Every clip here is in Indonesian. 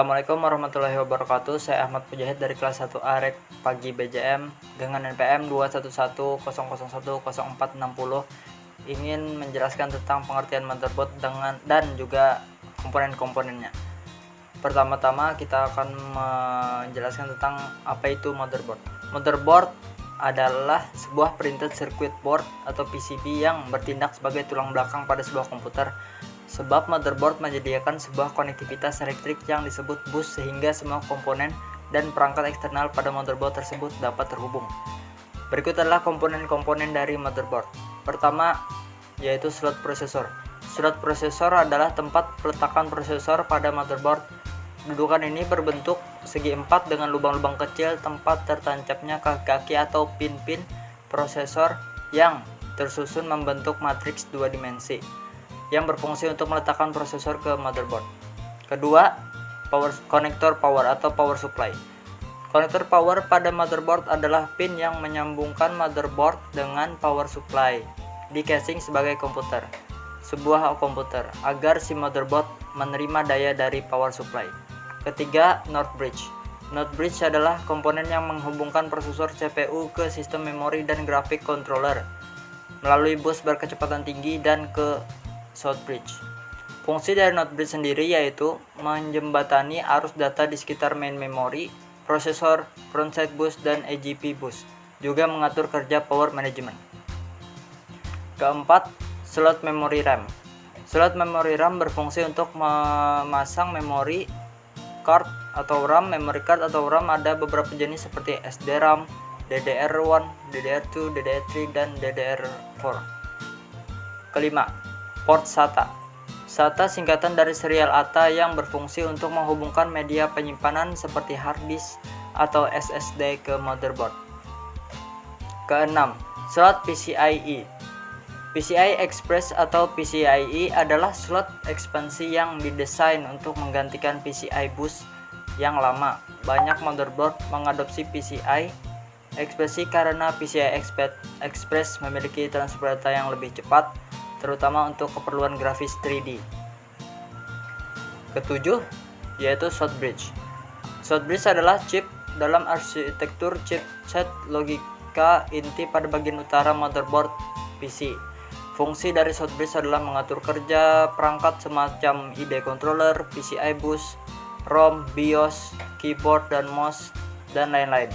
Assalamualaikum warahmatullahi wabarakatuh. Saya Ahmad Mujahid dari kelas 1A Rek Pagi BJM dengan NPM 21100104060 ingin menjelaskan tentang pengertian motherboard dan juga komponen-komponennya. Pertama-tama kita akan menjelaskan tentang apa itu motherboard. Motherboard adalah sebuah printed circuit board atau PCB yang bertindak sebagai tulang belakang pada sebuah komputer. Sebab motherboard menyediakan sebuah konektivitas elektrik yang disebut bus sehingga semua komponen dan perangkat eksternal pada motherboard tersebut dapat terhubung. Berikut adalah komponen-komponen dari motherboard. Pertama, yaitu slot prosesor. Slot prosesor adalah tempat peletakan prosesor pada motherboard. Dudukan ini berbentuk segi empat dengan lubang-lubang kecil tempat tertancapnya kaki-kaki atau pin-pin prosesor yang tersusun membentuk matriks dua dimensi yang berfungsi untuk meletakkan prosesor ke motherboard. Kedua, konektor power atau power supply. Konektor power pada motherboard adalah pin yang menyambungkan motherboard dengan power supply di casing sebagai komputer, sebuah komputer, agar si motherboard menerima daya dari power supply. Ketiga, North Bridge. North Bridge adalah komponen yang menghubungkan prosesor CPU ke sistem memori dan grafik controller melalui bus berkecepatan tinggi dan ke South Bridge. Fungsi dari North Bridge sendiri yaitu menjembatani arus data di sekitar main memory, prosesor, frontside bus, dan EGP bus, juga mengatur kerja power management. Keempat, slot memory RAM. Slot memory RAM berfungsi untuk memasang memory card atau RAM. Memory card atau RAM ada beberapa jenis seperti SD-RAM, DDR1, DDR2, DDR3, dan DDR4. Kelima, port SATA. SATA singkatan dari serial ATA yang berfungsi untuk menghubungkan media penyimpanan seperti hard disk atau SSD ke motherboard. Keenam, slot PCIe. PCI Express atau PCIe adalah slot ekspansi yang didesain untuk menggantikan PCI bus yang lama. Banyak motherboard mengadopsi PCI Express karena PCI Express memiliki transfer data yang lebih cepat, terutama untuk keperluan grafis 3D. Ketujuh, yaitu South Bridge. South Bridge adalah chip dalam arsitektur chipset logika inti pada bagian utara motherboard PC. Fungsi dari South Bridge adalah mengatur kerja perangkat semacam ID controller, PCI bus, ROM, BIOS, keyboard dan mouse, dan lain-lain.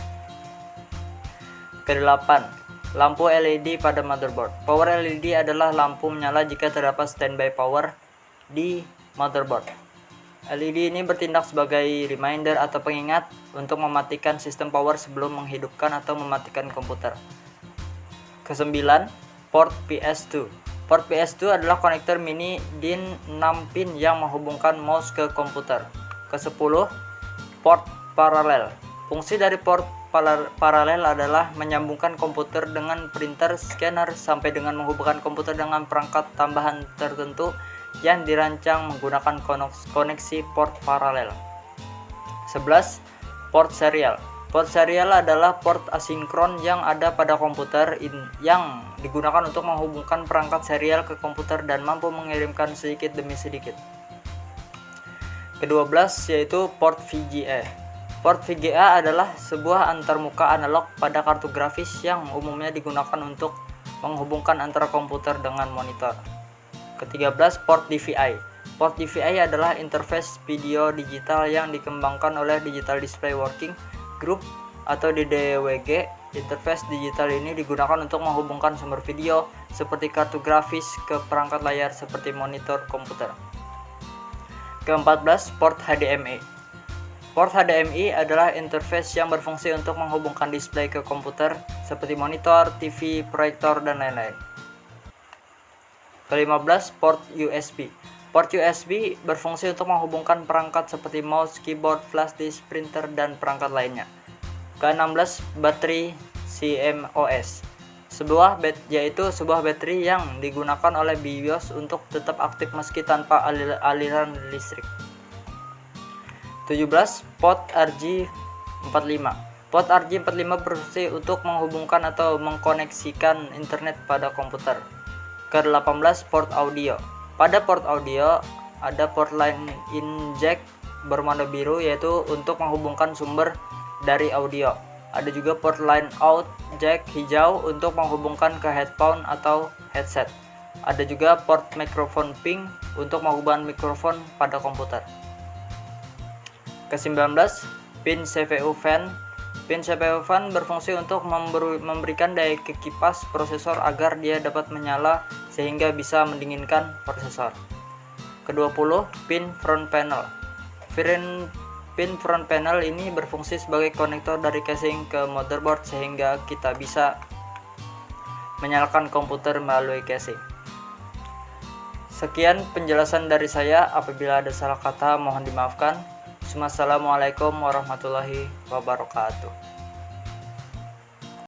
Kedelapan, lampu LED pada motherboard. Power LED adalah lampu menyala jika terdapat standby power di motherboard. LED ini bertindak sebagai reminder atau pengingat untuk mematikan sistem power sebelum menghidupkan atau mematikan komputer. Kesembilan, port PS2. Port PS2 adalah konektor mini DIN 6 pin yang menghubungkan mouse ke komputer. Kesepuluh, port paralel. Fungsi dari port paralel adalah menyambungkan komputer dengan printer, scanner, sampai dengan menghubungkan komputer dengan perangkat tambahan tertentu yang dirancang menggunakan koneksi port paralel. 11. Port serial. Port serial adalah port asinkron yang ada pada komputer yang digunakan untuk menghubungkan perangkat serial ke komputer dan mampu mengirimkan sedikit demi sedikit. Ke-12 yaitu port VGA. Port VGA adalah sebuah antarmuka analog pada kartu grafis yang umumnya digunakan untuk menghubungkan antara komputer dengan monitor. Ke-13, port DVI. Port DVI adalah interface video digital yang dikembangkan oleh Digital Display Working Group atau DDWG. Interface digital ini digunakan untuk menghubungkan sumber video seperti kartu grafis ke perangkat layar seperti monitor komputer. Ke-14, port HDMI. Port HDMI adalah interface yang berfungsi untuk menghubungkan display ke komputer seperti monitor, TV, proyektor, dan lain-lain. Ke-15, port USB. Port USB berfungsi untuk menghubungkan perangkat seperti mouse, keyboard, flash disk, printer, dan perangkat lainnya. Ke-16, baterai CMOS. Yaitu sebuah baterai yang digunakan oleh BIOS untuk tetap aktif meski tanpa aliran listrik. 17. Port RJ45. Port RJ45 berfungsi untuk menghubungkan atau mengkoneksikan internet pada komputer. Ke-18, port audio. Pada port audio ada port line in jack berwarna biru yaitu untuk menghubungkan sumber dari audio. Ada juga port line out jack hijau untuk menghubungkan ke headphone atau headset. Ada juga port mikrofon pink untuk menghubungkan mikrofon pada komputer. Ke-19, pin CPU fan. Pin CPU fan berfungsi untuk memberikan daya ke kipas prosesor agar dia dapat menyala sehingga bisa mendinginkan prosesor. Ke-20, pin front panel. Pin front panel ini berfungsi sebagai konektor dari casing ke motherboard sehingga kita bisa menyalakan komputer melalui casing. Sekian penjelasan dari saya, apabila ada salah kata mohon dimaafkan. Wassalamualaikum warahmatullahi wabarakatuh.